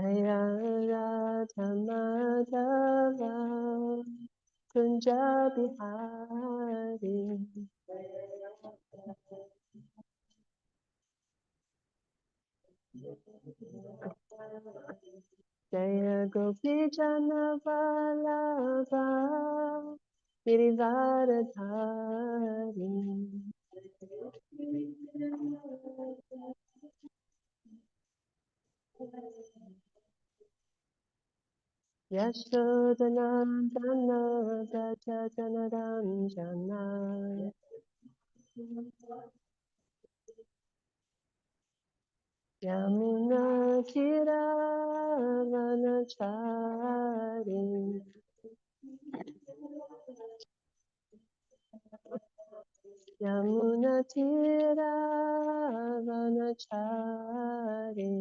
Jaya Radha Madhava Kunja Bihari Jaya Gopi Jana Vallabha Girivaradhari Yashodanandana Dacha Janaranjana Yamuna Tira Vanachari Yamuna Tira Vanachari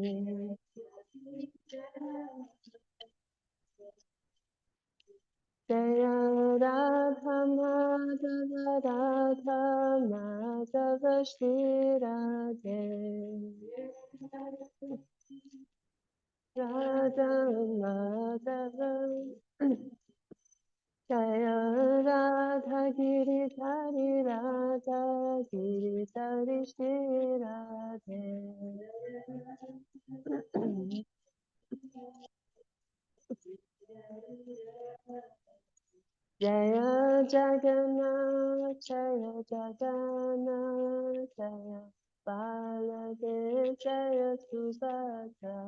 Jaya Radha Madhava Radha Madhava Shri Radhe Radha Madhava Jaya Radha Giridhari Radha Giridhari Shri Radhe Jaya Jagannath Jaya Jagannath Jaya Baladev Jaya Subhadra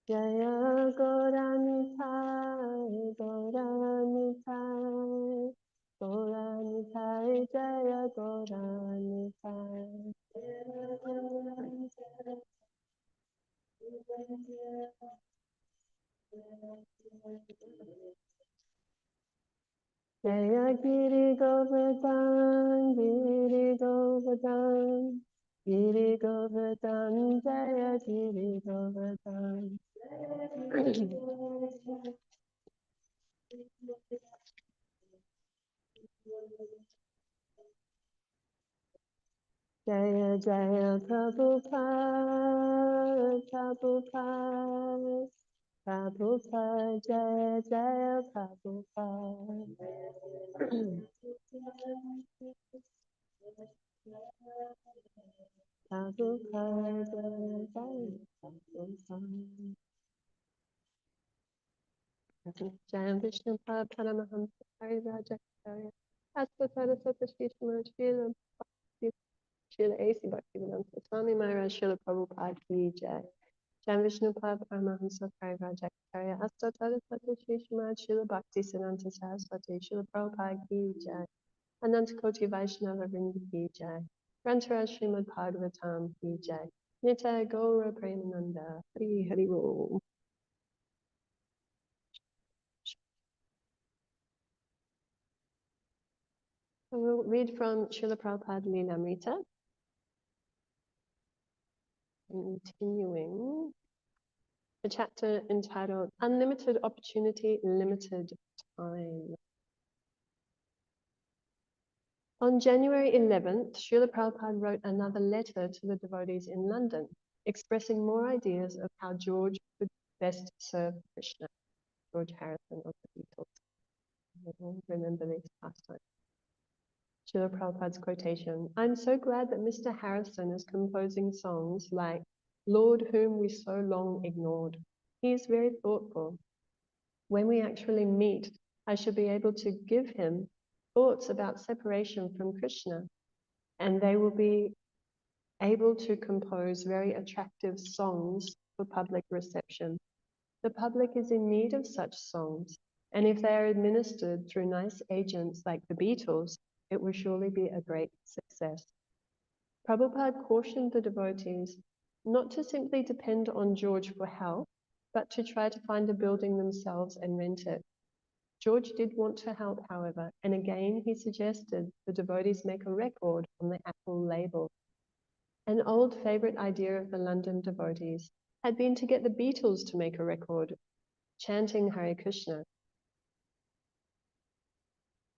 Jaya Gauranitai Gauranitai Gauranitai Jaya Gauranitai Jaya Giri Govardhan Giri Govardhan Giri Govardhan Jaya Giri Govardhan Jaya Jaya Prabhupada Prabhupada Prabhupada Jaya Jaya Prabhupada Prabhupada Jaya Jaya Prabhupada Jaya Vishnu Pada Paramahamsa Parivrajakacharya Asvatara Satashishma Srila Srila A.C. Bhaktivedanta Swami Maharaj Srila Prabhupada Ki Jai Jai Vishnu Pada Paramahamsa Parivrajakacharya Asvatara Satashishma Srila Bhaktivedanta Saraswati Srila Prabhupada Ki Jai Ananta Koti Vaishnava Vrinda Ki Jai Grantara Srimad Bhagavatam Ki Jai Nitai Gaura Premananda Hari Hari Ro. I will read from Srila Prabhupada Lilamrita, continuing the chapter entitled Unlimited Opportunity, Limited Time. On January 11th, Srila Prabhupada wrote another letter to the devotees in London, expressing more ideas of how George could best serve Krishna. George Harrison of the Beatles. Remember these pastimes. Srila Prabhupada's quotation, I'm so glad that Mr. Harrison is composing songs like Lord whom we so long ignored. He is very thoughtful. When we actually meet, I should be able to give him thoughts about separation from Krishna, and they will be able to compose very attractive songs for public reception. The public is in need of such songs, and if they are administered through nice agents like the Beatles, it will surely be a great success. Prabhupada cautioned the devotees not to simply depend on George for help, but to try to find a building themselves and rent it. George did want to help, however, and again he suggested the devotees make a record on the Apple label. An old favorite idea of the London devotees had been to get the Beatles to make a record chanting Hare Krishna.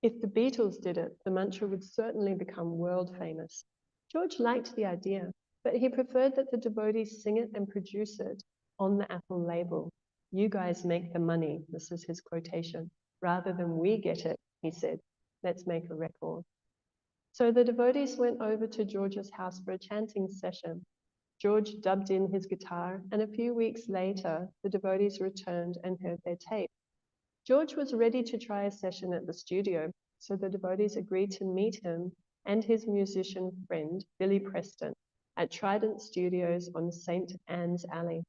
If the Beatles did it, the mantra would certainly become world famous. George liked the idea, but he preferred that the devotees sing it and produce it on the Apple label. "You guys make the money," this is his quotation, "rather than we get it," he said. "Let's make a record." So the devotees went over to George's house for a chanting session. George dubbed in his guitar, and a few weeks later, the devotees returned and heard their tape. George was ready to try a session at the studio, so the devotees agreed to meet him and his musician friend, Billy Preston, at Trident Studios on St. Anne's Alley.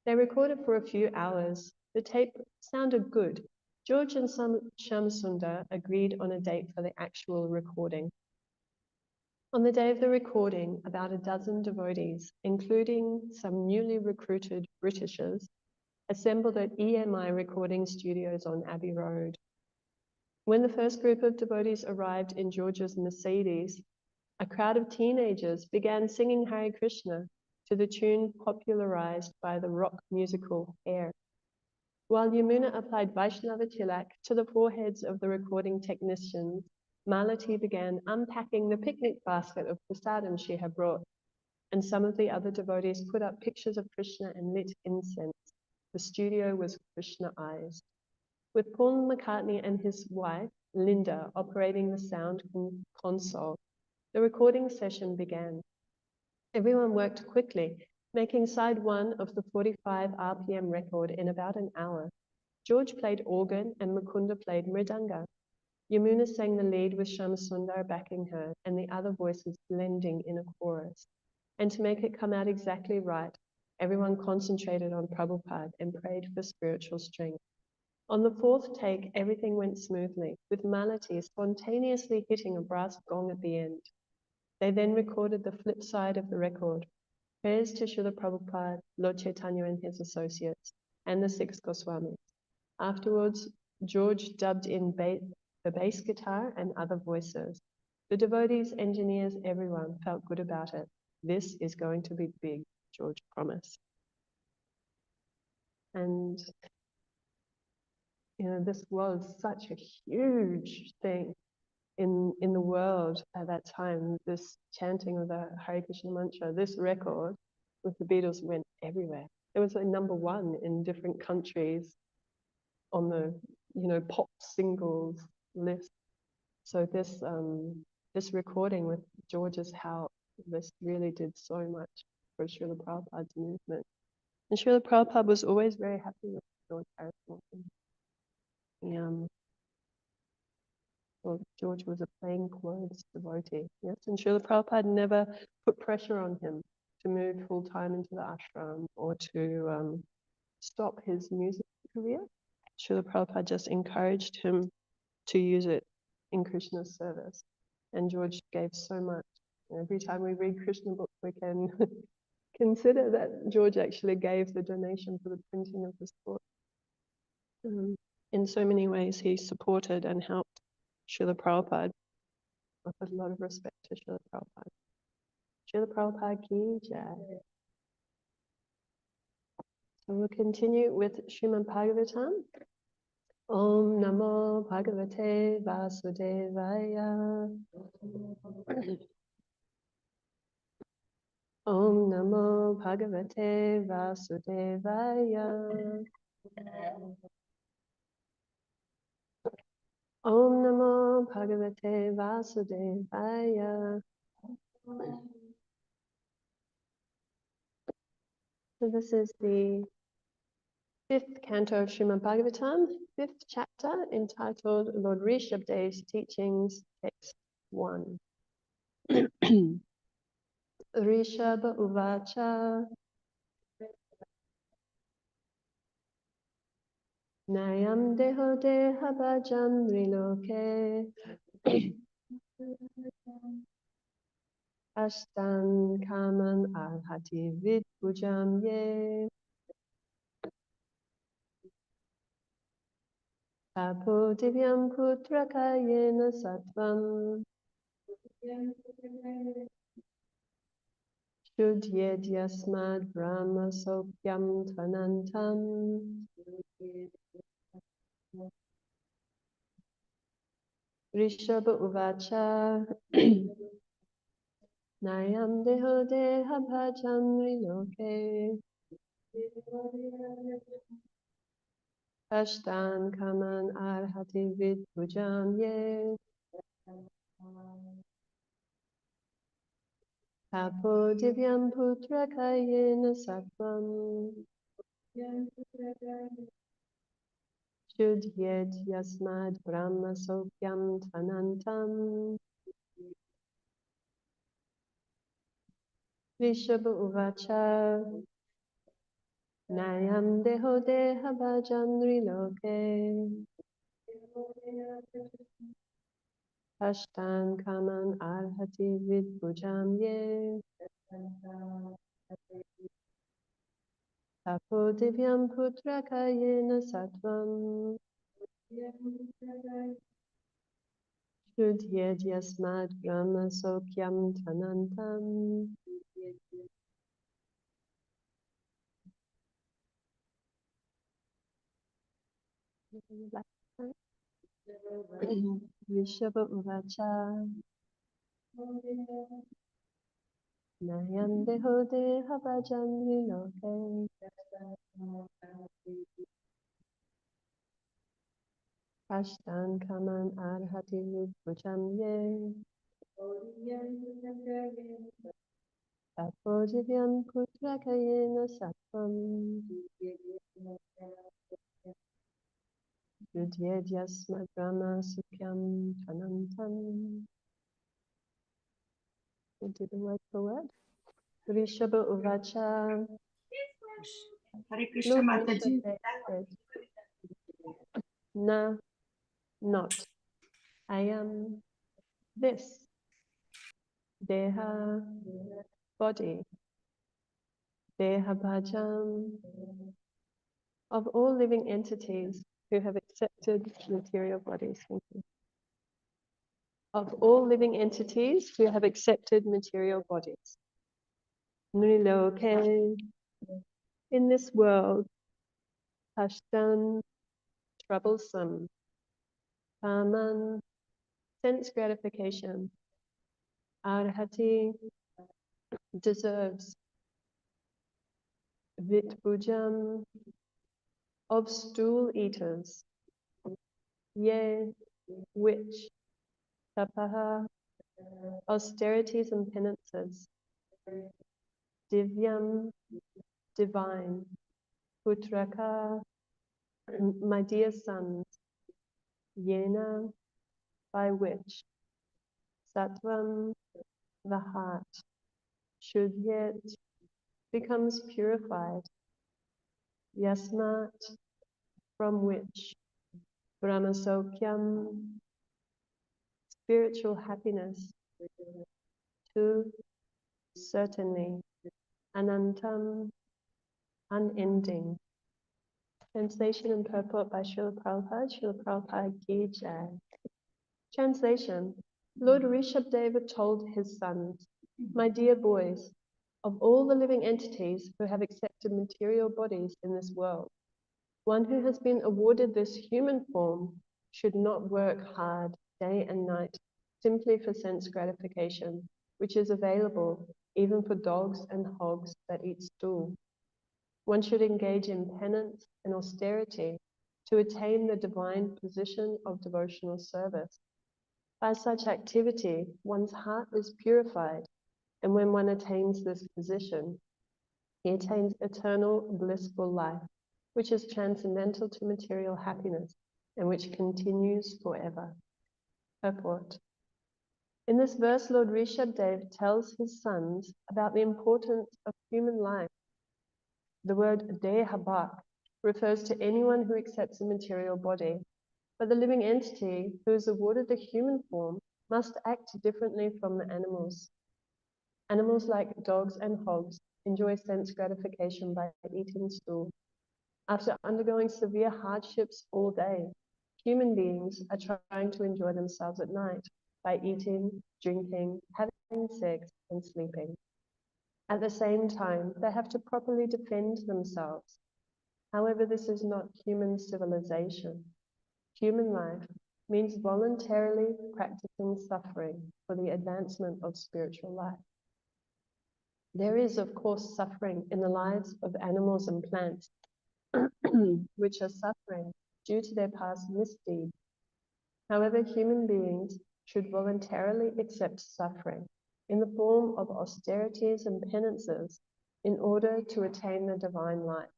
They recorded for a few hours. The tape sounded good. George and Shamsundar agreed on a date for the actual recording. On the day of the recording, about a dozen devotees, including some newly recruited Britishers, assembled at EMI Recording Studios on Abbey Road. When the first group of devotees arrived in George's Mercedes, a crowd of teenagers began singing Hare Krishna to the tune popularized by the rock musical Hair. While Yamuna applied Vaishnava tilak to the foreheads of the recording technicians, Malati began unpacking the picnic basket of prasadam she had brought, and some of the other devotees put up pictures of Krishna and lit incense. The studio was Krishna-ized. With Paul McCartney and his wife, Linda, operating the sound console, the recording session began. Everyone worked quickly, making side one of the 45 RPM record in about an hour. George played organ and Mukunda played mridanga. Yamuna sang the lead with Shamsundar backing her and the other voices blending in a chorus. And to make it come out exactly right, everyone concentrated on Prabhupada and prayed for spiritual strength. On the fourth take, everything went smoothly, with Malati spontaneously hitting a brass gong at the end. They then recorded the flip side of the record, prayers to Srila Prabhupada, Lord Chaitanya and his associates, and the six Goswamis. Afterwards, George dubbed in the bass guitar and other voices. The devotees, engineers, everyone felt good about it. This is going to be big, George promised. And, this was such a huge thing in the world at that time, this chanting of the Hare Krishna mantra. This record with the Beatles went everywhere. It was like number one in different countries on the, pop singles list. So this recording with George's help, this really did so much for Srila Prabhupada's movement. And Srila Prabhupada was always very happy with George Harrison. Well, George was a plain clothes devotee, yes, and Srila Prabhupada never put pressure on him to move full time into the ashram or to stop his music career. Srila Prabhupada just encouraged him to use it in Krishna's service, and George gave so much. Every time we read Krishna books, we can consider that George actually gave the donation for the printing of this book. In so many ways, he supported and helped Srila Prabhupada. I put a lot of respect to Srila Prabhupada. Srila Prabhupada ki jai. So we'll continue with Srimad Bhagavatam. Om Namo Bhagavate Vasudevaya. Om Namo Bhagavate Vasudevaya. Om Namo Bhagavate Vasudevaya. So this is the 5th canto of Srimad Bhagavatam, 5th chapter, entitled Lord Rishabhdeva's Teachings, text 1. Rishabha Uvacha Nayam Deho Deha Bhajam Riloke Ashtan Kaman Arhati Vid Pujam Ye Tapo Divyam Putraka Yena Sattvam Shudyed Yasmad Brahma Sokyam Tvanantam Rishabha Uvacha Nayam Deho Deha Bhajam Riloke Ashtan Kaman Arhati Vid Pujam Ye Tapo Divyam Putra Kayena Sattvam Shudyet Yasmad Brahma Sokyam Tvanantam Rishabha Uvacha Nayam Deho Deha Bhajan Riloke Ashtan Kaman Arhati Vid Pujam Ye Tapo Divyam Putra Kayena Sattvam Shudyet Yasmad Brahma Sokyam Tvanantam Rishabha Uvacha Nayam Deho Deha Bhajan Riloke Ashtan Kaman Arhati Vid Pujam Ye Tapo Divyam Putra Kayena Sattvam Shudyet Yasmad Brahma Sokyam Tvanantam. We'll do the word for word. Rishabha Uvacha Hare Krishna Lord Mataji. Rishabh said, Na, not. I am this. Deha, body. Deha bhajam. Of all living entities who have accepted material bodies. Thank you. Of all living entities who have accepted material bodies. Nriloke. In this world. Ashtan, troublesome. Kaman, sense gratification. Arhati, deserves. Vitbujam, of stool eaters. Ye, which. Tapaha, austerities and penances. Divyam, divine. Putraka, my dear sons. Yena, by which. Sattvam, the heart. Shudyet, becomes purified. Yasmat, from which. Brahmasokyam, spiritual happiness. Tu, certainly. Anantam, unending. Translation and purport by Srila Prabhupada. Srila Prabhupada Ki Jai. Translation. Lord Rishabdeva told his sons, my dear boys, of all the living entities who have accepted material bodies in this world, one who has been awarded this human form should not work hard day and night simply for sense gratification, which is available even for dogs and hogs that eat stool. One should engage in penance and austerity to attain the divine position of devotional service. By such activity, one's heart is purified, and when one attains this position, he attains eternal blissful life, which is transcendental to material happiness and which continues forever. Purport. In this verse, Lord Rishabdev tells his sons about the importance of human life. The word dehabak refers to anyone who accepts a material body, but the living entity who is awarded the human form must act differently from the animals. Animals like dogs and hogs enjoy sense gratification by eating stool. After undergoing severe hardships all day, human beings are trying to enjoy themselves at night by eating, drinking, having sex, and sleeping. At the same time, they have to properly defend themselves. However, this is not human civilization. Human life, means voluntarily practicing suffering for the advancement of spiritual life. There is, of course, suffering in the lives of animals and plants, which are suffering due to their past misdeeds. However, human beings should voluntarily accept suffering in the form of austerities and penances in order to attain the divine life.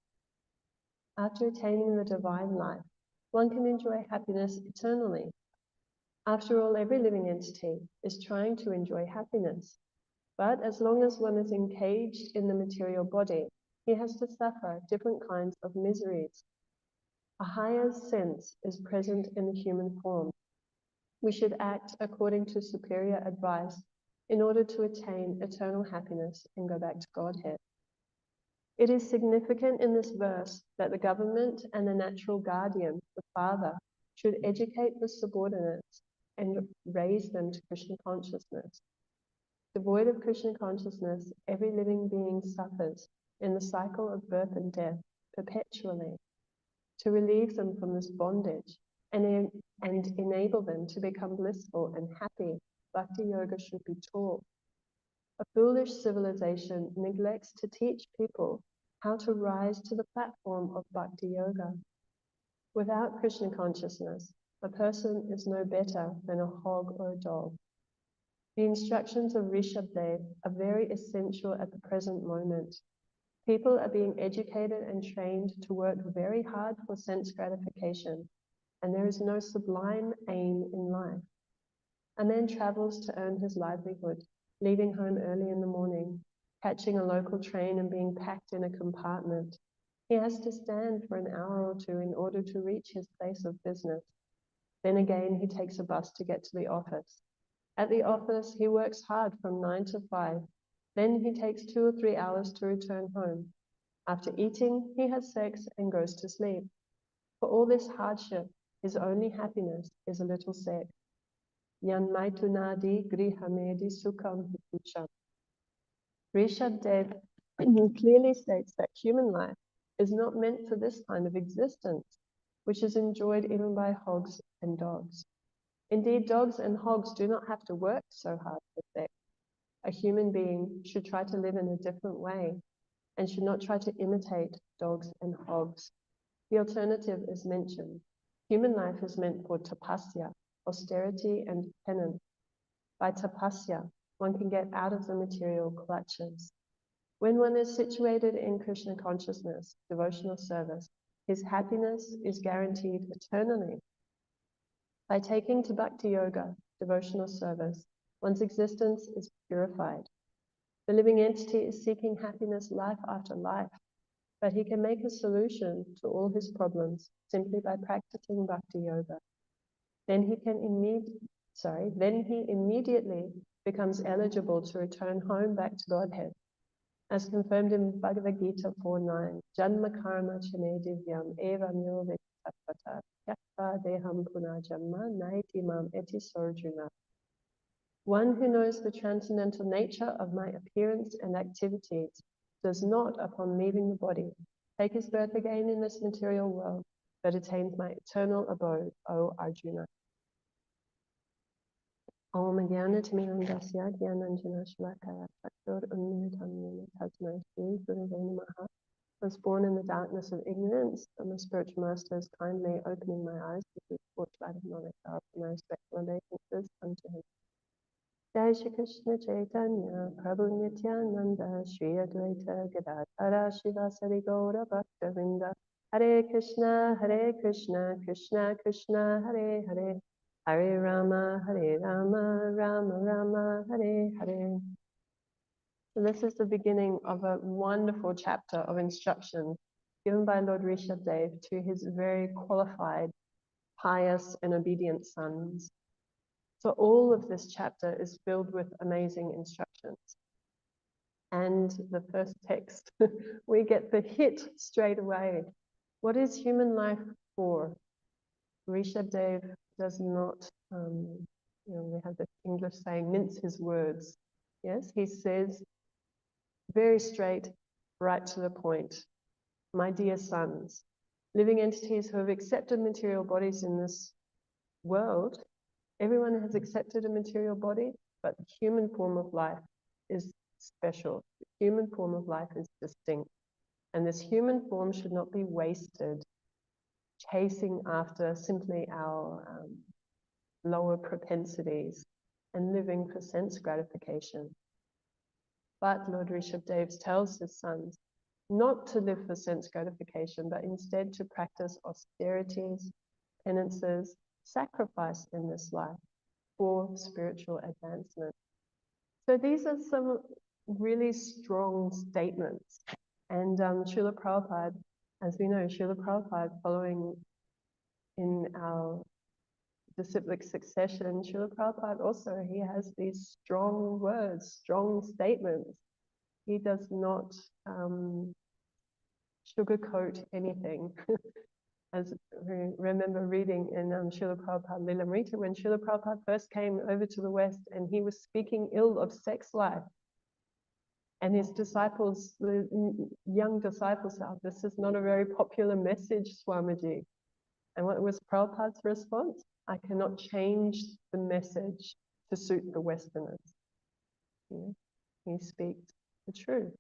After attaining the divine life, one can enjoy happiness eternally. After all, every living entity is trying to enjoy happiness. But as long as one is encaged in the material body, he has to suffer different kinds of miseries. A higher sense is present in the human form. We should act according to superior advice in order to attain eternal happiness and go back to Godhead. It is significant in this verse that the government and the natural guardian, the father, should educate the subordinates and raise them to Krishna consciousness. Devoid of Krishna consciousness, every living being suffers in the cycle of birth and death perpetually. To relieve them from this bondage and enable them to become blissful and happy, Bhakti Yoga should be taught. A foolish civilization neglects to teach people how to rise to the platform of Bhakti Yoga. Without Krishna consciousness, a person is no better than a hog or a dog. The instructions of Rishabdev are very essential at the present moment. People are being educated and trained to work very hard for sense gratification, and there is no sublime aim in life. A man travels to earn his livelihood, leaving home early in the morning, catching a local train and being packed in a compartment. He has to stand for an hour or two in order to reach his place of business. Then again, he takes a bus to get to the office. At the office, he works hard from 9 to 5. Then he takes 2 or 3 hours to return home. After eating, he has sex and goes to sleep. For all this hardship, his only happiness is a little sex. Yan maitunadi grihamedi sukham hipucham. Rishabdev clearly states that human life is not meant for this kind of existence, which is enjoyed even by hogs and dogs. Indeed, dogs and hogs do not have to work so hard for sex. A human being should try to live in a different way and should not try to imitate dogs and hogs. The alternative is mentioned. Human life is meant for tapasya, austerity and penance. By tapasya, one can get out of the material clutches. When one is situated in Krishna consciousness, devotional service, his happiness is guaranteed eternally. By taking to Bhakti Yoga, devotional service, one's existence is purified. The living entity is seeking happiness life after life, but he can make a solution to all his problems simply by practicing Bhakti Yoga. Then he immediately becomes eligible to return home back to Godhead, as confirmed in Bhagavad Gita 4.9. Janma karma chane divyam eva myo vitatpata yakpa deham puna janma naiti mam eti sorjuna. One who knows the transcendental nature of my appearance and activities does not, upon leaving the body, take his birth again in this material world, but attains my eternal abode, O Arjuna. Om Jnana-timirandasya Jnananjana-shalakaya Chatur Unmilitam Yena Tasmai Shri Gurave Namaha. Was born in the darkness of ignorance, and the spiritual master is kindly opening my eyes to the torchlight of knowledge. I offer my respectful obeisances unto him. Jai Shri Krishna Chaitanya Prabhu Nityananda Shri Advaita Gadadhara Shivasari Gaura Bhaktavinda Hare Krishna Krishna Krishna Hare Hare Hare Rama Rama Rama Hare Hare. So this is the beginning of a wonderful chapter of instruction given by Lord Rishabdev to his very qualified, pious and obedient sons. So all of this chapter is filled with amazing instructions. And the first text, we get the hit straight away. What is human life for? Rishabdev does not, we have the English saying, mince his words. Yes, he says very straight, right to the point. My dear sons, living entities who have accepted material bodies in this world, everyone has accepted a material body, but the human form of life is special. The human form of life is distinct. And this human form should not be wasted chasing after simply our lower propensities and living for sense gratification. But Lord Rishabdev tells his sons not to live for sense gratification, but instead to practice austerities, penances, sacrifice in this life for spiritual advancement. So these are some really strong statements. And Srila Prabhupada, as we know, Srila Prabhupada, following in our disciplic succession, Srila Prabhupada also, he has these strong words, strong statements. He does not sugarcoat anything. As we remember reading in Srila Prabhupada Lilamrita, when Srila Prabhupada first came over to the West and he was speaking ill of sex life. And his disciples, the young disciples said, this is not a very popular message, Swamiji. And what was Prabhupada's response? I cannot change the message to suit the Westerners. He speaks the truth,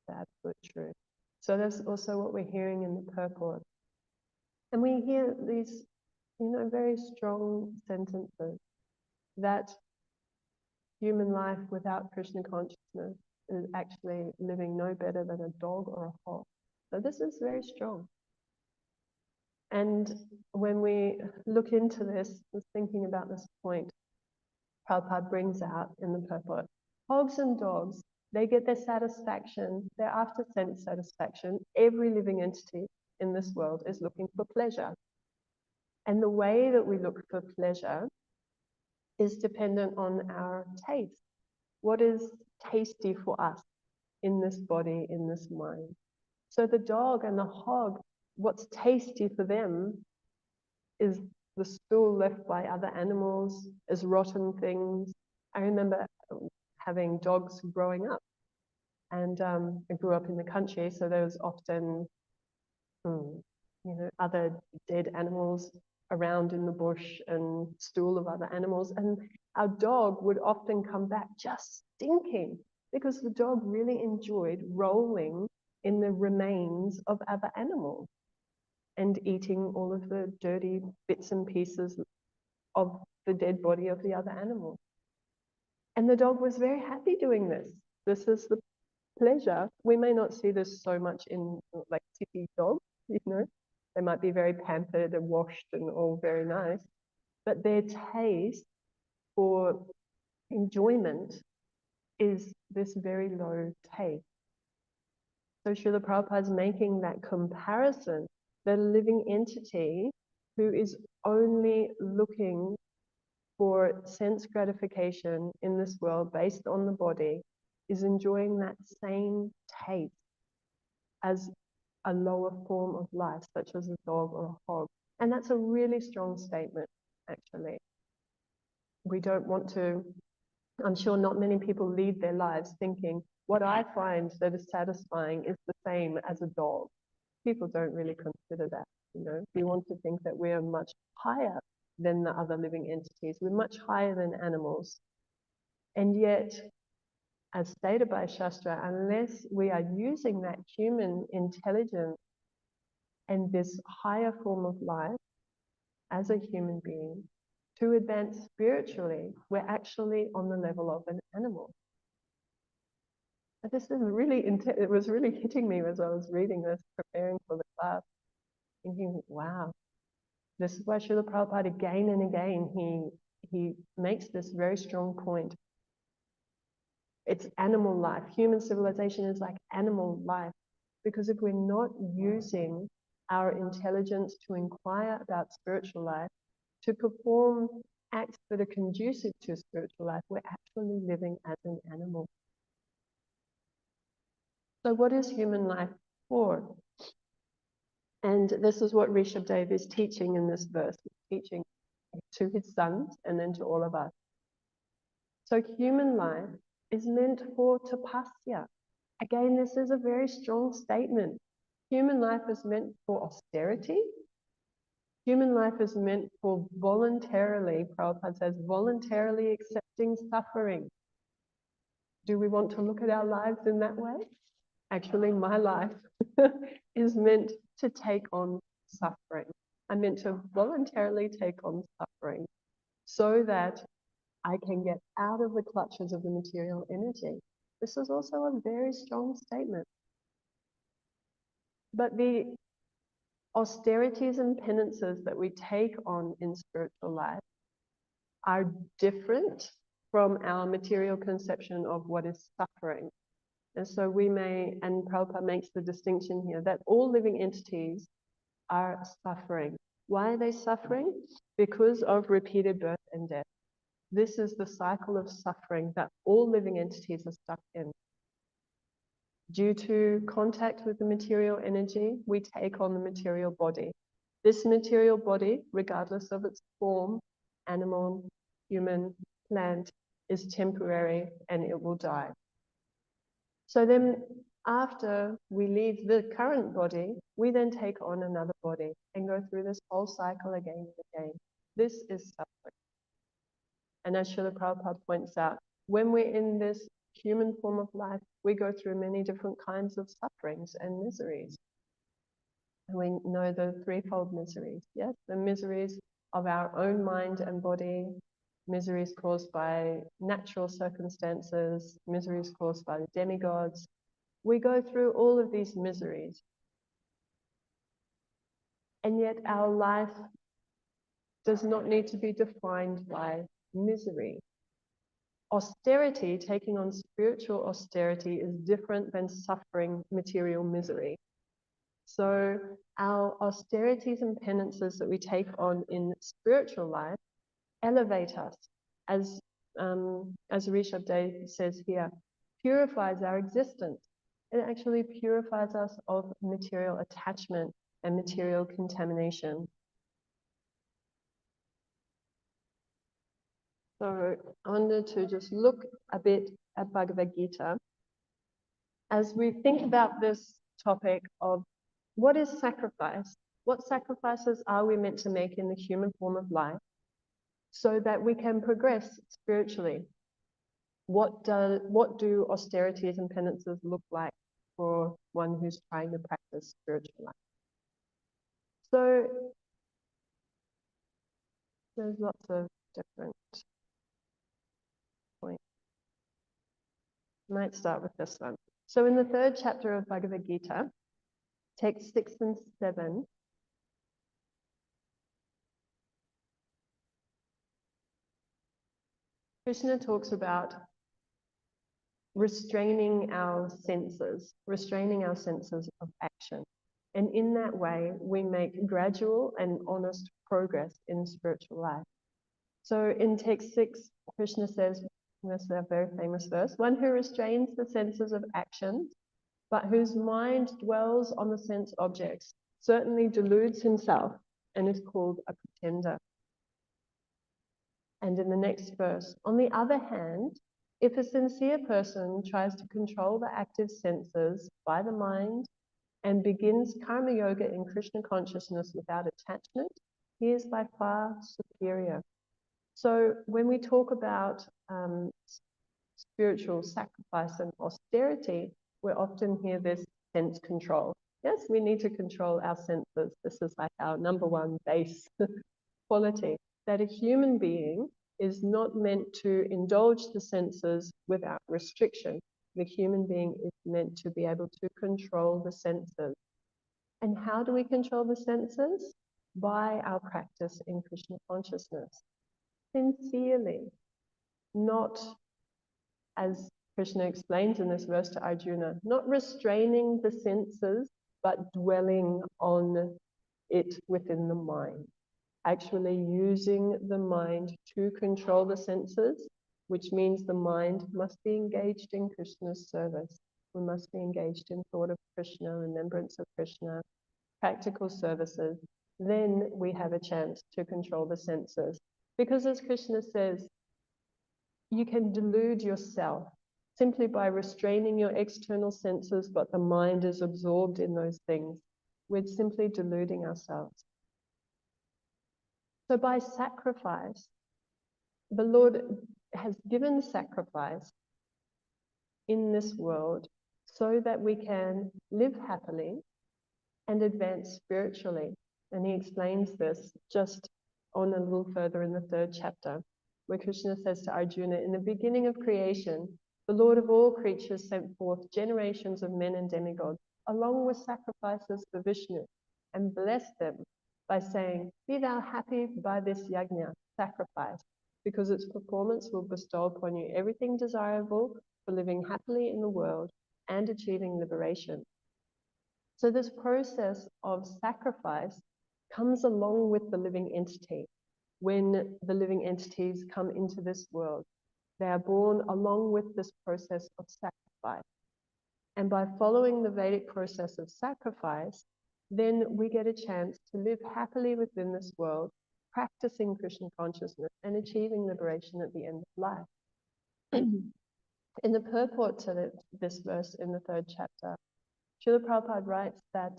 the absolute truth. So that's also what we're hearing in the purport. And we hear these, very strong sentences that human life without Krishna consciousness is actually living no better than a dog or a hog. So this is very strong. And when we look into this, thinking about this point, Prabhupada brings out in the purport, hogs and dogs, they get their satisfaction, they're after sense satisfaction. Every living entity in this world is looking for pleasure. And the way that we look for pleasure is dependent on our taste. What is tasty for us in this body, in this mind? So the dog and the hog, what's tasty for them is the stool left by other animals, is rotten things. I remember having dogs growing up, and I grew up in the country, so there was often, other dead animals around in the bush and stool of other animals, and our dog would often come back just stinking because the dog really enjoyed rolling in the remains of other animals and eating all of the dirty bits and pieces of the dead body of the other animal. And the dog was very happy doing this. This is the pleasure. We may not see this so much in like city dogs, They might be very pampered and washed and all very nice, but their taste for enjoyment is this very low taste. So Srila Prabhupada is making that comparison that a living entity who is only looking for sense gratification in this world based on the body is enjoying that same taste as a lower form of life, such as a dog or a hog. And that's a really strong statement, actually. We don't want to, I'm sure not many people lead their lives thinking, what I find that is satisfying is the same as a dog. People don't really consider that, We want to think that we are much higher than the other living entities. We're much higher than animals. And yet, as stated by Shastra, unless we are using that human intelligence and this higher form of life as a human being to advance spiritually, we're actually on the level of an animal. This is really it was really hitting me as I was reading this, preparing for the class, thinking, wow, this is why Srila Prabhupada again and again, he makes this very strong point. It's animal life. Human civilization is like animal life. Because if we're not using our intelligence to inquire about spiritual life, to perform acts that are conducive to spiritual life, we're actually living as an animal. So what is human life for? And this is what Rishabdev is teaching in this verse. He's teaching to his sons and then to all of us. So human life is meant for tapasya. Again, this is a very strong statement. Human life is meant for austerity, Human life is meant for voluntarily, Prabhupada says, voluntarily accepting suffering. Do we want to look at our lives in that way? Actually, my life is meant to take on suffering. I'm meant to voluntarily take on suffering so that I can get out of the clutches of the material energy. This is also a very strong statement. But the austerities and penances that we take on in spiritual life are different from our material conception of what is suffering. And so we may, and Prabhupada makes the distinction here, that all living entities are suffering. Why are they suffering? Because of repeated birth and death. This is the cycle of suffering that all living entities are stuck in. Due to contact with the material energy, we take on the material body. This material body, regardless of its form, animal, human, plant, is temporary and it will die. So then after we leave the current body, we then take on another body and go through this whole cycle again and again. This is suffering. And as Srila Prabhupada points out, when we're in this human form of life, we go through many different kinds of sufferings and miseries. And we know the threefold miseries, yes? The miseries of our own mind and body, miseries caused by natural circumstances, miseries caused by the demigods. We go through all of these miseries. And yet our life does not need to be defined by misery. Austerity, taking on spiritual austerity, is different than suffering material misery. So our austerities and penances that we take on in spiritual life elevate us, as Rishabh Dev says here, purifies our existence. It actually purifies us of material attachment and material contamination. So I wanted to just look a bit at Bhagavad Gita as we think about this topic of what is sacrifice? What sacrifices are we meant to make in the human form of life so that we can progress spiritually? What do austerities and penances look like for one who's trying to practice spiritual life? So there's lots of different points. I might start with this one. So in the third chapter of Bhagavad Gita, texts 6 and 7, Krishna talks about restraining our senses of action. And in that way, we make gradual and honest progress in spiritual life. So in text 6, Krishna says, this is a very famous verse, one who restrains the senses of action, but whose mind dwells on the sense objects, certainly deludes himself and is called a pretender. And in the next verse, on the other hand, if a sincere person tries to control the active senses by the mind and begins karma yoga in Krishna consciousness without attachment, he is by far superior. So when we talk about spiritual sacrifice and austerity, we often hear this sense control. Yes, we need to control our senses. This is like our number one base quality, that a human being is not meant to indulge the senses without restriction. The human being is meant to be able to control the senses. And how do we control the senses? By our practice in Krishna consciousness. Sincerely, not, as Krishna explains in this verse to Arjuna, not restraining the senses, but dwelling on it within the mind. Actually using the mind to control the senses, which means the mind must be engaged in Krishna's service. We must be engaged in thought of Krishna, remembrance of Krishna, practical services. Then we have a chance to control the senses. Because as Krishna says, you can delude yourself simply by restraining your external senses, but the mind is absorbed in those things. We're simply deluding ourselves. So by sacrifice, the Lord has given sacrifice in this world so that we can live happily and advance spiritually. And he explains this just on a little further in the 3rd chapter, where Krishna says to Arjuna, in the beginning of creation, the Lord of all creatures sent forth generations of men and demigods, along with sacrifices for Vishnu, and blessed them by saying, be thou happy by this yajna, sacrifice, because its performance will bestow upon you everything desirable for living happily in the world and achieving liberation. So this process of sacrifice comes along with the living entity. When the living entities come into this world, they are born along with this process of sacrifice. And by following the Vedic process of sacrifice, then we get a chance to live happily within this world, practicing Krishna consciousness and achieving liberation at the end of life. In the purport to this verse in the 3rd chapter, Srila Prabhupada writes that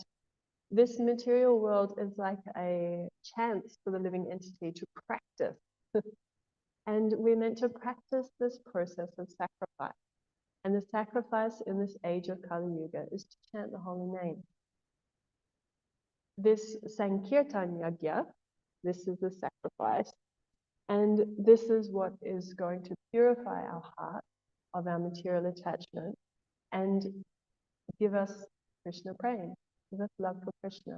this material world is like a chance for the living entity to practice. And we're meant to practice this process of sacrifice. And the sacrifice in this age of Kali Yuga is to chant the holy name. This Sankirtan Yagya, this is the sacrifice. And this is what is going to purify our heart of our material attachment and give us Krishna praying, give us love for Krishna.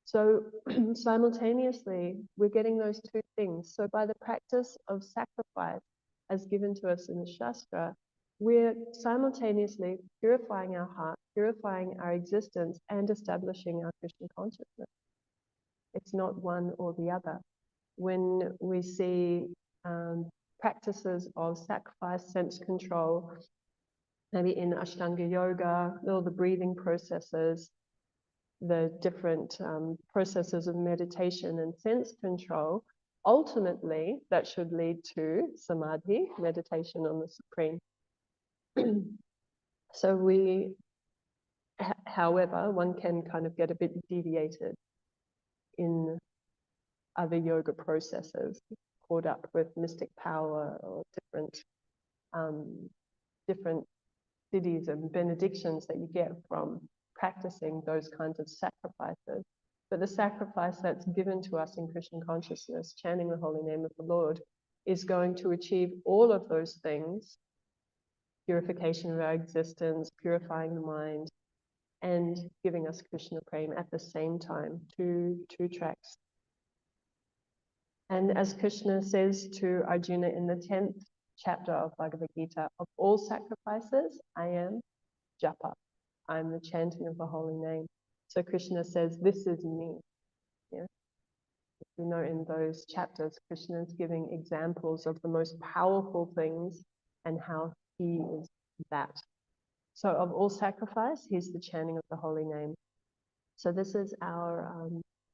So simultaneously, we're getting those two things. So by the practice of sacrifice as given to us in the Shastra, we're simultaneously purifying our heart, purifying our existence, and establishing our Krishna consciousness. It's not one or the other. When we see practices of sacrifice, sense control, maybe in Ashtanga Yoga, all the breathing processes, the different processes of meditation and sense control, ultimately that should lead to samadhi, meditation on the Supreme. So however, one can kind of get a bit deviated in other yoga processes, caught up with mystic power or different siddhis and benedictions that you get from practicing those kinds of sacrifices. But the sacrifice that's given to us in Krishna consciousness, chanting the holy name of the Lord, is going to achieve all of those things: purification of our existence, purifying the mind, and giving us Krishna prema at the same time. Two tracks. And as Krishna says to Arjuna in the 10th chapter of Bhagavad Gita, of all sacrifices, I am japa. I'm the chanting of the holy name. So Krishna says, this is me. Yeah? You know, in those chapters, Krishna is giving examples of the most powerful things and how he is that. So of all sacrifice, he's the chanting of the holy name. So this is our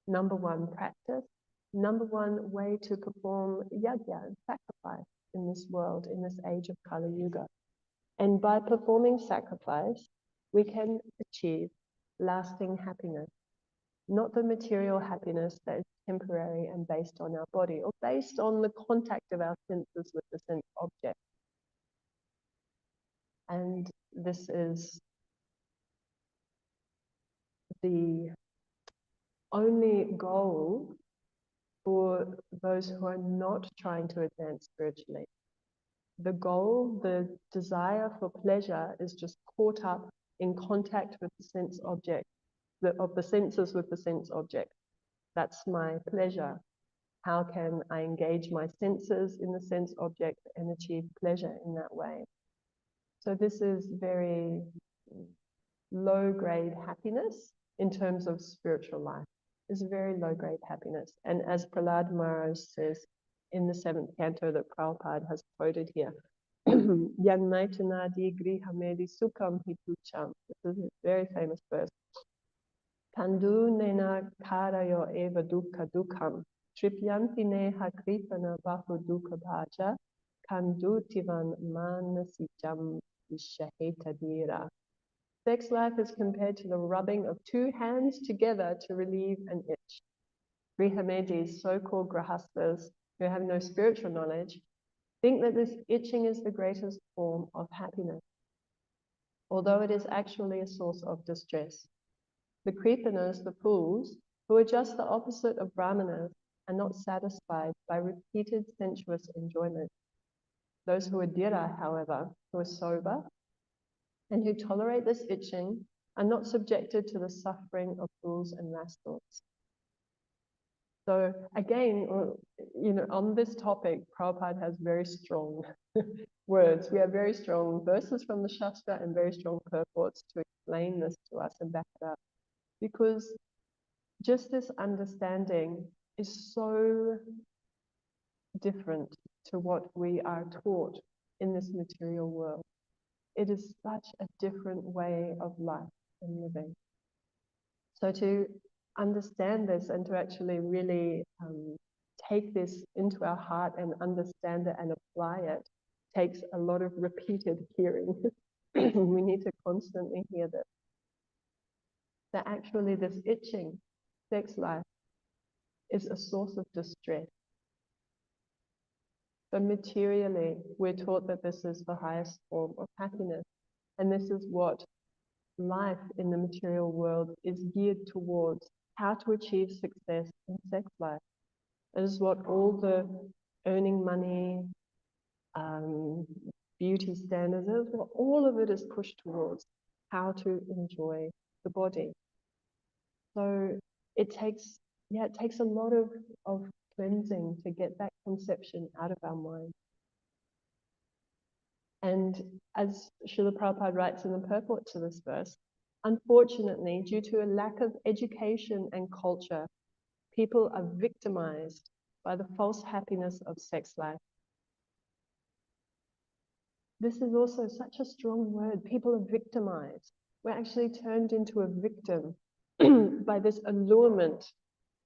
number one practice, number one way to perform yajna and sacrifice in this world, in this age of Kali Yuga. And by performing sacrifice, we can achieve lasting happiness, not the material happiness that is temporary and based on our body or based on the contact of our senses with the sense object. And this is the only goal for those who are not trying to advance spiritually. The goal, the desire for pleasure, is just caught up in contact with the sense object, of the senses with the sense object. That's my pleasure. How can I engage my senses in the sense object and achieve pleasure in that way? So this is very low-grade happiness in terms of spiritual life. It's very low-grade happiness. And as Prahlad Maharaj says in the 7th canto that Prabhupada has quoted here, Yannaitanadi grihamedi sukham hitucham. This is a very famous verse. Kandu nena karayo eva dukkha dukkam. Tripyanti neha kripana bahu dukkha bhaja. Kandu tivan manasijam vishahetadira. Sex life is compared to the rubbing of two hands together to relieve an itch. Grihamedis, so-called grahastas, who have no spiritual knowledge, think that this itching is the greatest form of happiness, although it is actually a source of distress. The Kripanas, the fools, who are just the opposite of Brahmanas, are not satisfied by repeated sensuous enjoyment. Those who are Dira, however, who are sober and who tolerate this itching, are not subjected to the suffering of fools and rascals. So again, on this topic, Prabhupada has very strong words. We have very strong verses from the Shastra and very strong purports to explain this to us and back it up. Because just this understanding is so different to what we are taught in this material world. It is such a different way of life and living. So to understand this and to actually really take this into our heart and understand it and apply it takes a lot of repeated hearing. We need to constantly hear this. That actually this itching, sex life, is a source of distress. But materially, we're taught that this is the highest form of happiness. And this is what life in the material world is geared towards, how to achieve success in sex life. It is what all the earning money, beauty standards, all of it is pushed towards, how to enjoy the body. So it takes a lot of cleansing to get that conception out of our mind. And as Srila Prabhupada writes in the purport to this verse, unfortunately, due to a lack of education and culture, people are victimized by the false happiness of sex life. This is also such a strong word. People are victimized. We're actually turned into a victim by this allurement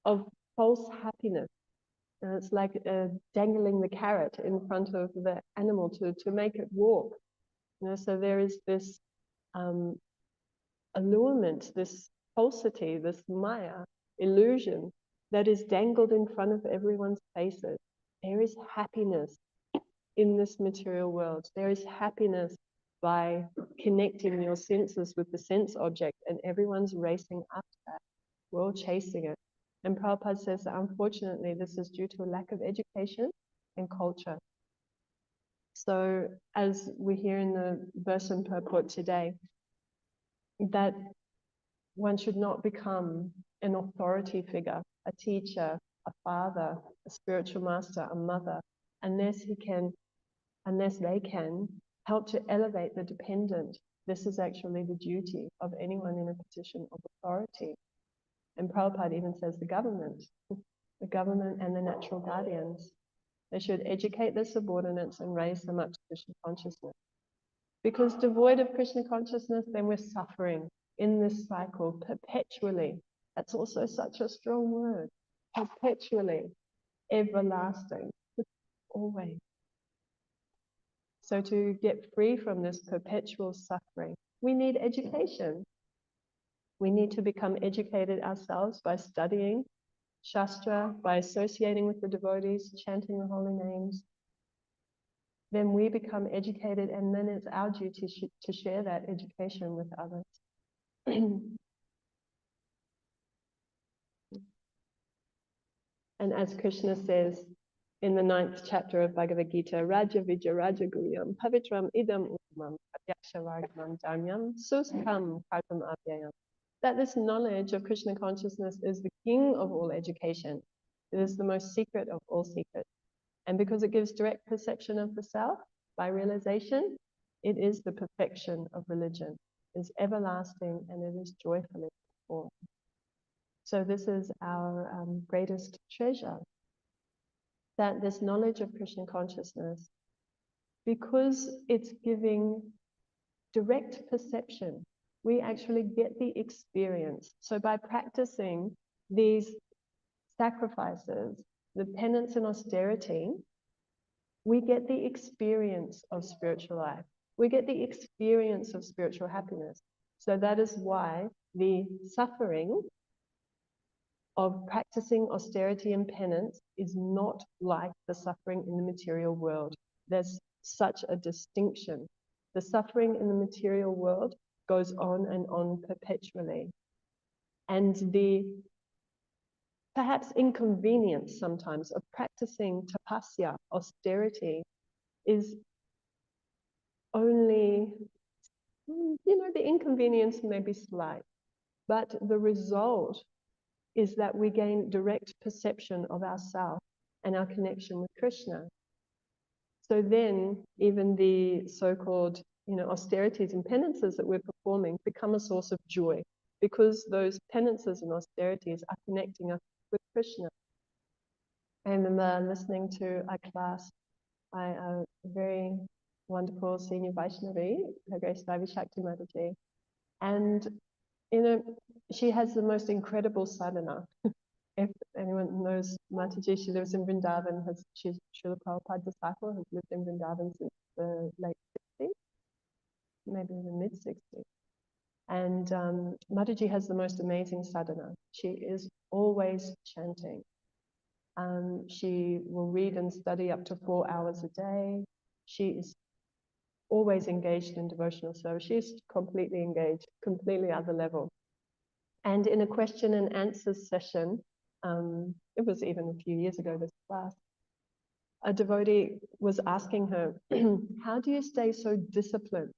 of false happiness. And it's like dangling the carrot in front of the animal to make it walk. So there is this allurement, this falsity, this maya, illusion that is dangled in front of everyone's faces. There is happiness in this material world. There is happiness by connecting your senses with the sense object, and everyone's racing after that. We're all chasing it. And Prabhupada says that unfortunately this is due to a lack of education and culture. So as we hear in the verse and purport today, that one should not become an authority figure, a teacher, a father, a spiritual master, a mother, unless they can help to elevate the dependent. This is actually the duty of anyone in a position of authority. And Prabhupada even says the government and the natural guardians, they should educate their subordinates and raise them up to Krishna consciousness. Because devoid of Krishna consciousness, then we're suffering in this cycle perpetually. That's also such a strong word. Perpetually, everlasting, always. So to get free from this perpetual suffering, we need education. We need to become educated ourselves by studying Shastra, by associating with the devotees, chanting the holy names. Then we become educated, and then it's our duty to share that education with others. And as Krishna says in the 9th chapter of Bhagavad Gita, Raja Vijaya Raja Guriyam Pavitram Idam Uttamam Adyakshavargamam Dharmyam Suskam Kartam Abhyayam. That this knowledge of Krishna consciousness is the king of all education. It is the most secret of all secrets. And because it gives direct perception of the self by realization, it is the perfection of religion. It is everlasting and it is joyfully performed. So this is our greatest treasure, that this knowledge of Krishna consciousness, because it's giving direct perception, we actually get the experience. So by practicing these sacrifices, the penance and austerity, we get the experience of spiritual life. We get the experience of spiritual happiness. So that is why the suffering of practicing austerity and penance is not like the suffering in the material world. There's such a distinction. The suffering in the material world goes on and on perpetually. And the perhaps inconvenience sometimes of practicing tapasya, austerity, is only, the inconvenience may be slight, but the result is that we gain direct perception of ourself and our connection with Krishna. So then even the so-called austerities and penances that we're performing become a source of joy, because those penances and austerities are connecting us with Krishna. I remember listening to a class by a very wonderful senior Vaishnavi, Her Grace Vaishnavi Shakti Mataji, and she has the most incredible sadhana. If anyone knows Mataji, she lives in Vrindavan. She's Srila Prabhupada disciple, has lived in Vrindavan since the late 60s, maybe the mid 60s. And Mataji has the most amazing sadhana. She is always chanting. She will read and study up to 4 hours a day. She is always engaged in devotional service. She's completely engaged, completely other level. And in a question and answers session, it was even a few years ago, this class, a devotee was asking her, how do you stay so disciplined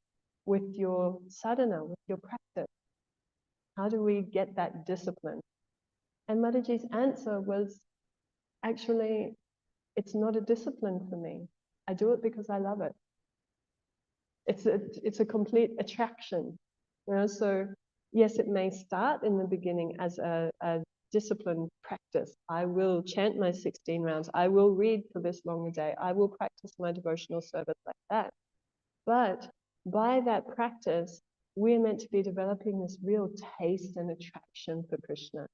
with your sadhana, with your practice? How do we get that discipline? And Mataji's answer was, actually, it's not a discipline for me. I do it because I love it. It's a complete attraction. So yes, it may start in the beginning as a disciplined practice. I will chant my 16 rounds. I will read for this long a day. I will practice my devotional service like that. But by that practice, we're meant to be developing this real taste and attraction for Krishna.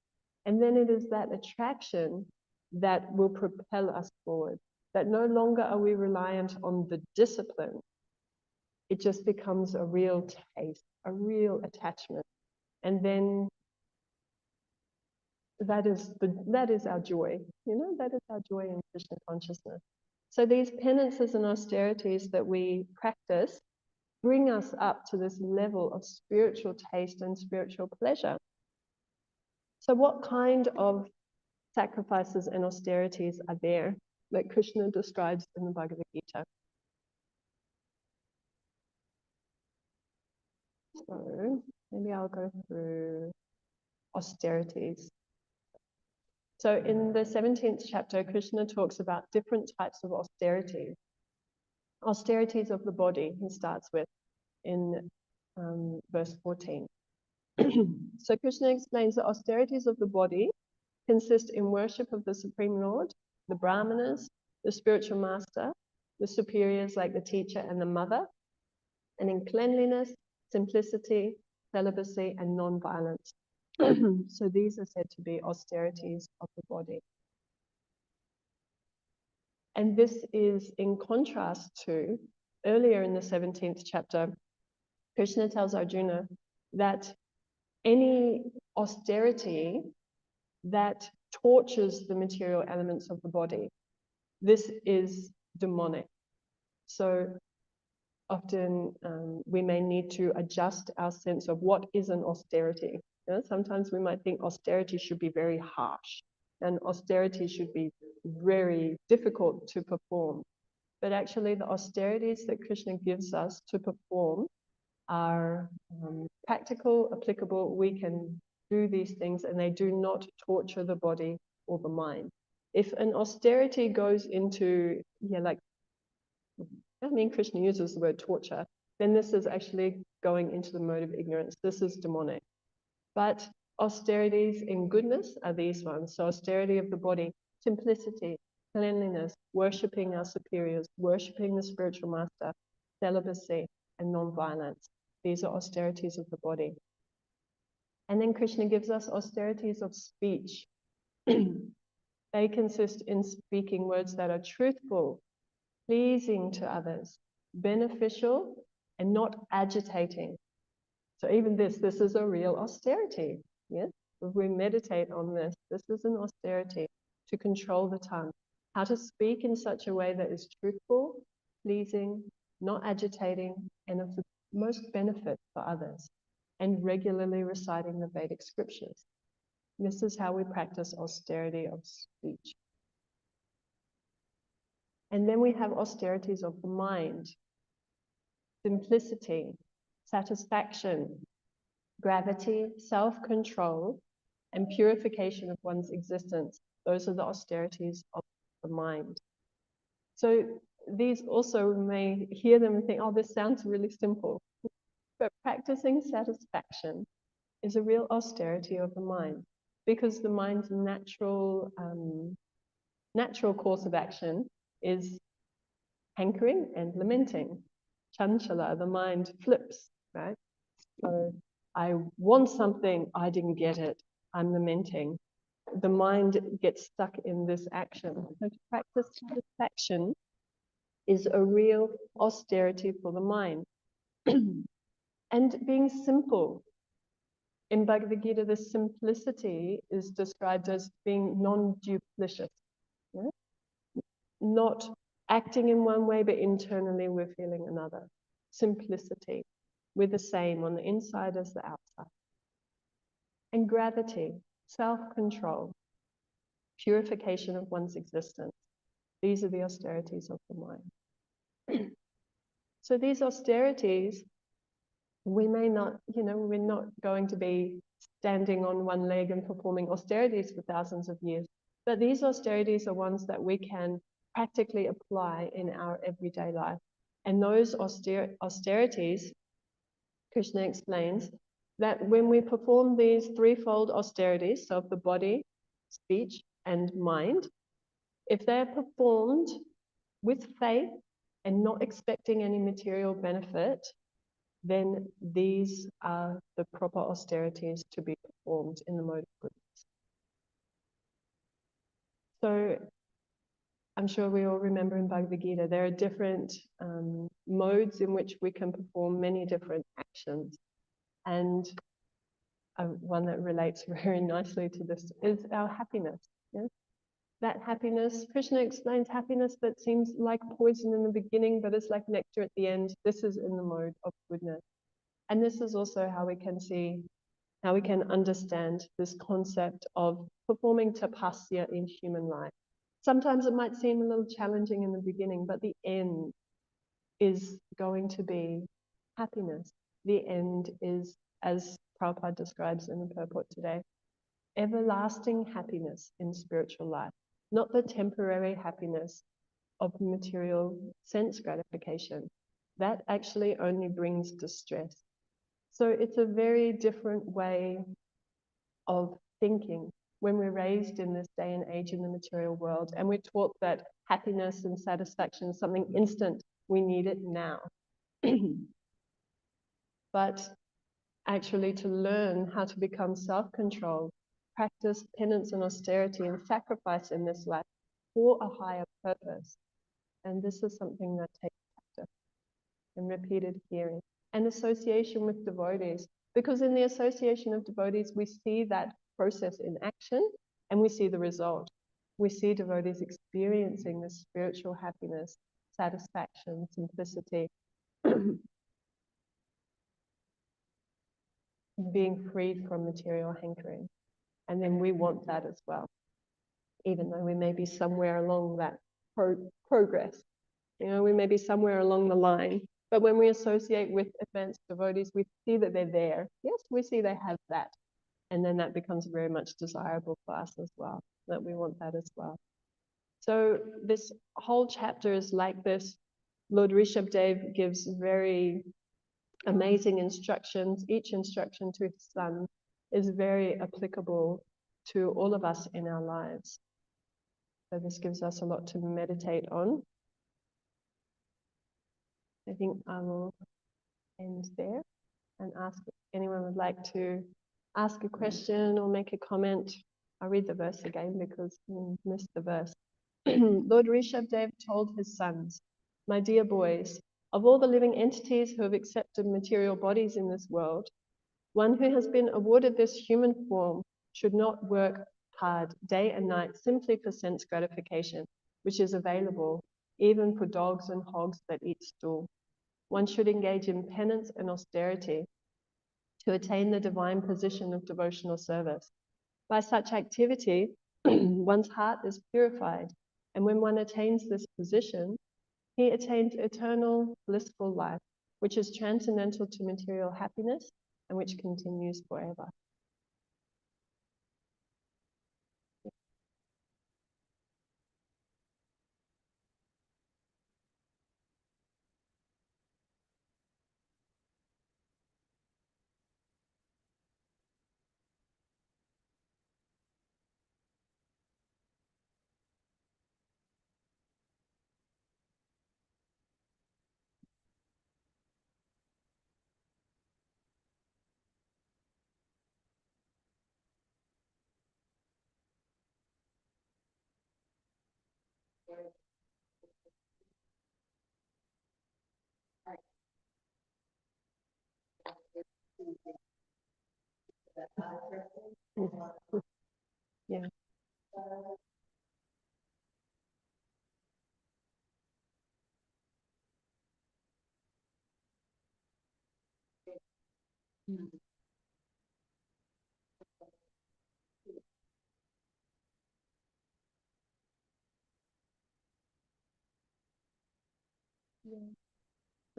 And then it is that attraction that will propel us forward, that no longer are we reliant on the discipline. It just becomes a real taste, a real attachment. And then that is our joy, that is our joy in Krishna consciousness. So these penances and austerities that we practice bring us up to this level of spiritual taste and spiritual pleasure. So what kind of sacrifices and austerities are there that Krishna describes in the Bhagavad Gita? So maybe I'll go through austerities. So in the 17th chapter, Krishna talks about different types of austerities. Austerities of the body, he starts with in verse 14. So Krishna explains that austerities of the body consist in worship of the Supreme Lord, the Brahmanas, the spiritual master, the superiors like the teacher and the mother, and in cleanliness, simplicity, celibacy, and non-violence. So these are said to be austerities of the body. And this is in contrast to earlier in the 17th chapter, Krishna tells Arjuna that any austerity that tortures the material elements of the body, this is demonic. So often we may need to adjust our sense of what is an austerity. Sometimes we might think austerity should be very harsh and austerity should be very difficult to perform. But actually the austerities that Krishna gives us to perform are practical, applicable. We can do these things and they do not torture the body or the mind. If an austerity goes into, Krishna uses the word torture, then this is actually going into the mode of ignorance. This is demonic. But austerities in goodness are these ones. So austerity of the body, simplicity, cleanliness, worshipping our superiors, worshipping the spiritual master, celibacy, and non-violence. These are austerities of the body. And then Krishna gives us austerities of speech. They consist in speaking words that are truthful, pleasing to others, beneficial, and not agitating. So even this is a real austerity. Yes? If we meditate on this, this is an austerity to control the tongue, how to speak in such a way that is truthful, pleasing, not agitating, and of the most benefit for others, and regularly reciting the Vedic scriptures. This is how we practice austerity of speech. And then we have austerities of the mind, simplicity, satisfaction, gravity, self-control, and purification of one's existence. Those are the austerities of the mind. So these also, we may hear them and think, oh, this sounds really simple. But practicing satisfaction is a real austerity of the mind, because the mind's natural course of action is hankering and lamenting. Chanchala, the mind flips, right? So I want something, I didn't get it, I'm lamenting. The mind gets stuck in this action. So to practice satisfaction is a real austerity for the mind. And being simple. In Bhagavad Gita, the simplicity is described as being non-duplicitous. Yeah? Not acting in one way, but internally we're feeling another. Simplicity. We're the same on the inside as the outside. And gravity, self-control, purification of one's existence. These are the austerities of the mind. So these austerities, we may not, we're not going to be standing on one leg and performing austerities for thousands of years. But these austerities are ones that we can practically apply in our everyday life. And those austerities, Krishna explains, that when we perform these threefold austerities, so of the body, speech, and mind, if they're performed with faith and not expecting any material benefit, then these are the proper austerities to be performed in the mode of goodness. So I'm sure we all remember in Bhagavad Gita, there are different modes in which we can perform many different actions. And one that relates very nicely to this is our happiness. Yeah? That happiness, Krishna explains happiness that seems like poison in the beginning, but it's like nectar at the end. This is in the mode of goodness. And this is also how we can see, how we can understand this concept of performing tapasya in human life. Sometimes it might seem a little challenging in the beginning, but the end is going to be happiness. The end is, as Prabhupada describes in the purport today, everlasting happiness in spiritual life, not the temporary happiness of material sense gratification. That actually only brings distress. So it's a very different way of thinking when we're raised in this day and age in the material world, and we're taught that happiness and satisfaction is something instant. We need it now. But actually to learn how to become self-controlled, practice penance and austerity and sacrifice in this life for a higher purpose. And this is something that takes practice and repeated hearing and association with devotees. Because in the association of devotees, we see that process in action and we see the result. We see devotees experiencing this spiritual happiness, satisfaction, simplicity, being freed from material hankering. And then we want that as well, even though we may be somewhere along that progress. We may be somewhere along the line, but when we associate with advanced devotees, we see that they're there. Yes, we see they have that. And then that becomes very much desirable for us as well, that we want that as well. So this whole chapter is like this. Lord Rishabhdev gives very amazing instructions. Each instruction to his son is very applicable to all of us in our lives. So this gives us a lot to meditate on. I think I will end there and ask if anyone would like to ask a question or make a comment. I'll read the verse again because we missed the verse. Lord Rishabhdev told his sons, "My dear boys, of all the living entities who have accepted material bodies in this world, one who has been awarded this human form should not work hard day and night simply for sense gratification, which is available even for dogs and hogs that eat stool. One should engage in penance and austerity to attain the divine position of devotional service. By such activity, one's heart is purified, and when one attains this position, he attains eternal blissful life, which is transcendental to material happiness and which continues forever. Yeah.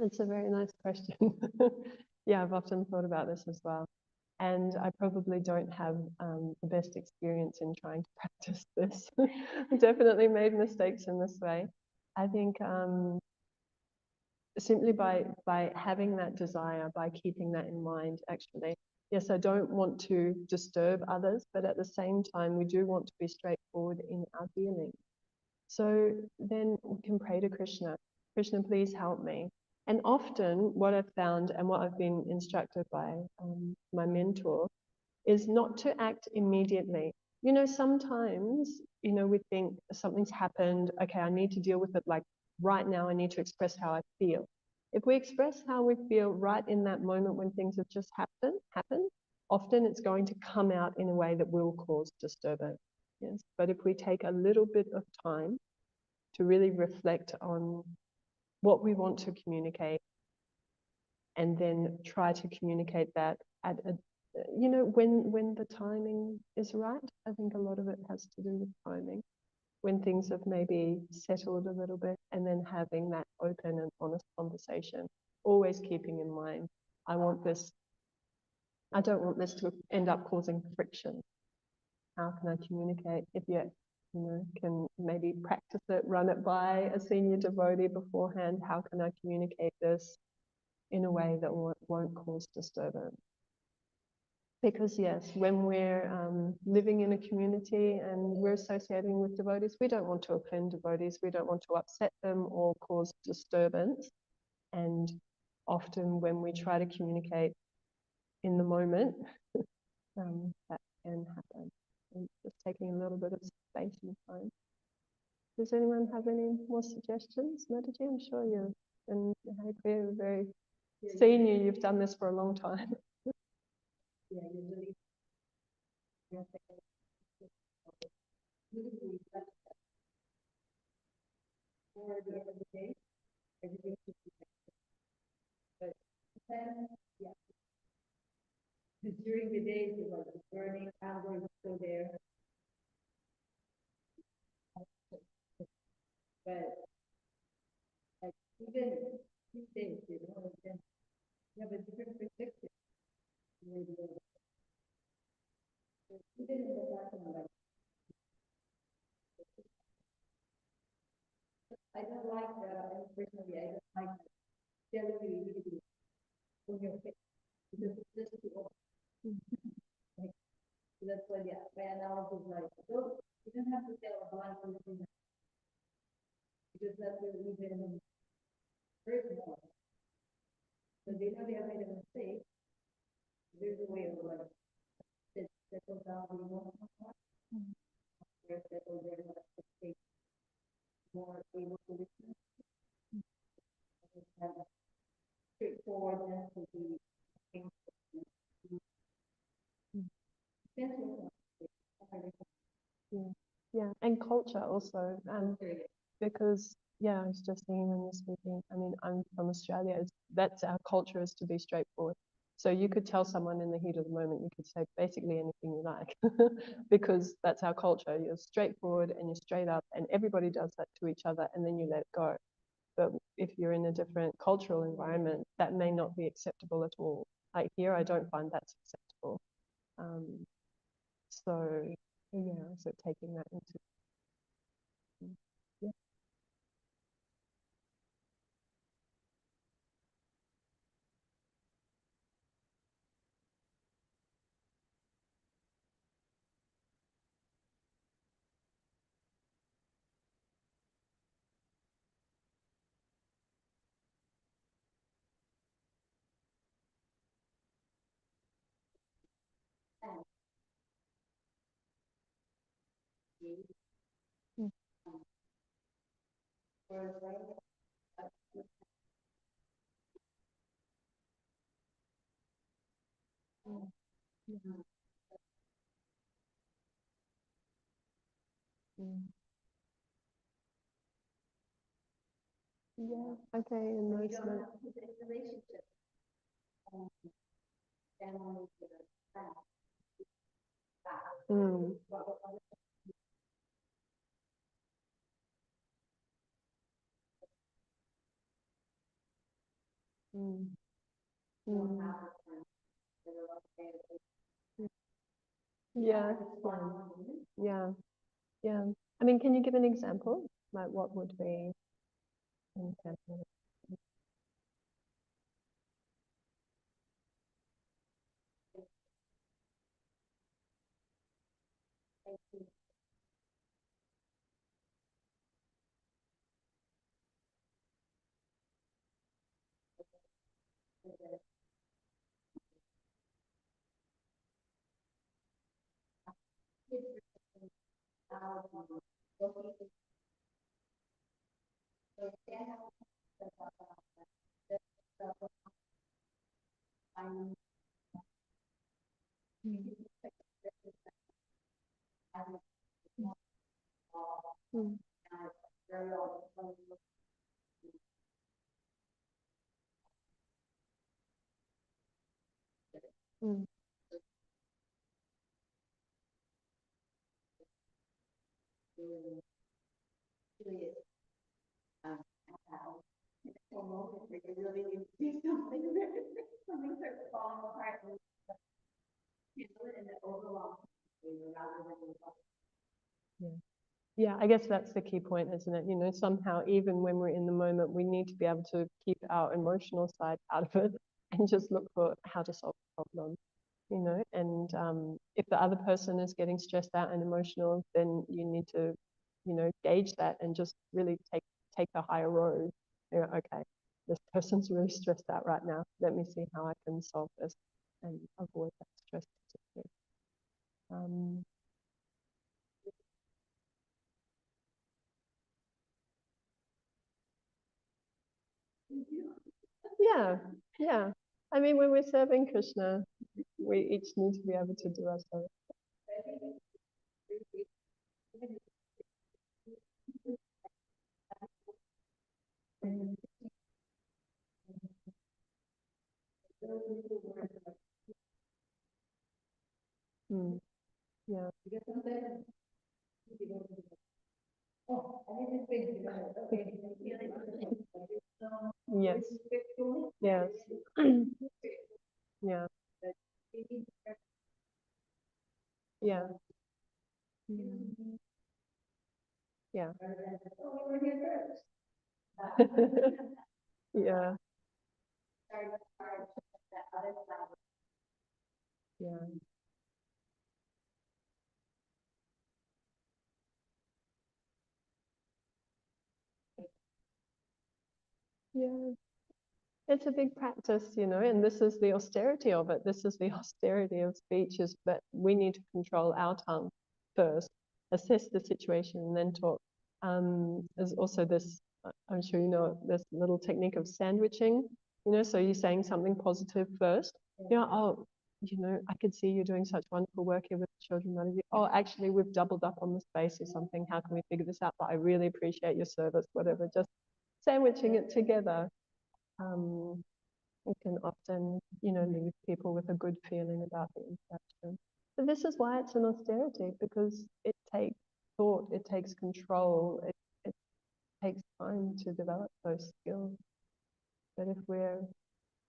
It's a very nice question. Yeah, I've often thought about this as well. And I probably don't have the best experience in trying to practice this. I definitely made mistakes in this way. I think simply by having that desire, by keeping that in mind, actually, yes, I don't want to disturb others, but at the same time, we do want to be straightforward in our dealing. So then we can pray to Krishna. Krishna, please help me. And often what I've found and what I've been instructed by my mentor is not to act immediately. You know, sometimes, you know, we think something's happened. Okay, I need to deal with it like right now. I need to express how I feel. If we express how we feel right in that moment when things have just happened, often it's going to come out in a way that will cause disturbance. Yes, but if we take a little bit of time to really reflect on what we want to communicate and then try to communicate that at a, you know, when the timing is right. I think a lot of it has to do with timing, when things have maybe settled a little bit, and then having that open and honest conversation, always keeping in mind, I don't want this to end up causing friction. How can I communicate? If you know, can maybe practice it, run it by a senior devotee beforehand. How can I communicate this in a way that won't cause disturbance? Because yes, when we're living in a community and we're associating with devotees, we don't want to offend devotees. We don't want to upset them or cause disturbance. And often when we try to communicate in the moment, that can happen. And just taking a little bit of space and time. Does anyone have any more suggestions? Mataji, I'm sure you've been very senior. You've done this for a long time. Yeah, usually. For the end of the day, everything should be but then, yeah. During the day, you know, the burning anger is still there. But like even these days, you know, you have a different perspective. Even in the background, like I don't like personally, I don't like telling you immediately on your face because it's just too open. Like, so that's why my analogy is like, you don't have to tell a blind person because that will even hurt more. So they know they have made a mistake. There's a way of like settle down the emotional part. Where settle there, like take more able to listen. And straightforwardness to be essential. Yeah, and culture also, because yeah, I was just thinking when you're speaking. I mean, I'm from Australia. That's our culture, is to be straightforward. So you could tell someone in the heat of the moment, you could say basically anything you like, because that's our culture. You're straightforward and you're straight up, and everybody does that to each other, and then you let it go. But if you're in a different cultural environment, that may not be acceptable at all. Like here, I don't find that's acceptable. So yeah, so taking that into yeah. Mm, mm, mm. Yeah, okay, and those relationship, family, mm, mm, mm. Yeah, yeah, yeah. I mean, can you give an example? Like, what would be an example? Mm, mm, yeah. Yeah, I guess that's the key point, isn't it? You know, somehow, even when we're in the moment, we need to be able to keep our emotional side out of it and just look for how to solve the problem, you know. And if the other person is getting stressed out and emotional, then you need to, you know, gauge that and just really take the higher road. You know, okay, this person's really stressed out right now. Let me see how I can solve this and avoid that stress. Um, yeah, yeah. I mean, when we're serving Krishna, we each need to be able to do our service. Mm, mm, yeah. Yes. Yes. Yeah. Yeah. Mm, yeah. Yeah. Yeah. Yeah. It's a big practice, you know, and this is the austerity of it. This is the austerity of speech, is that we need to control our tongue first, assess the situation, and then talk. There's also this, I'm sure you know, this little technique of sandwiching, you know, so you're saying something positive first. You know, oh, you know, I could see you're doing such wonderful work here with children not easy. Oh, actually, we've doubled up on the space or something. How can we figure this out? But I really appreciate your service, whatever. Just sandwiching it together. It can often, leave people with a good feeling about the interaction. But this is why it's an austerity, because it takes thought, it takes control, it takes time to develop those skills. But if we're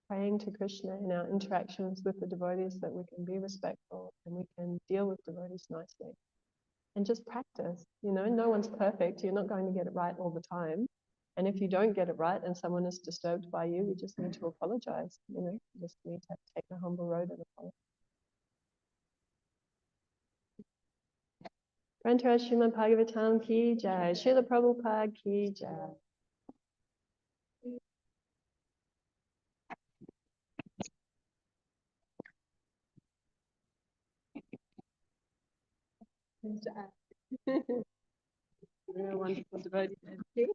praying to Krishna in our interactions with the devotees, that we can be respectful and we can deal with devotees nicely. And just practice, no one's perfect. You're not going to get it right all the time. And if you don't get it right and someone is disturbed by you, you just need to apologize, you just need to take the humble road and apologize. Grantara Srimad Bhagavatam ki jai, Srila Prabhupada ki jai. Real wonderful devotee.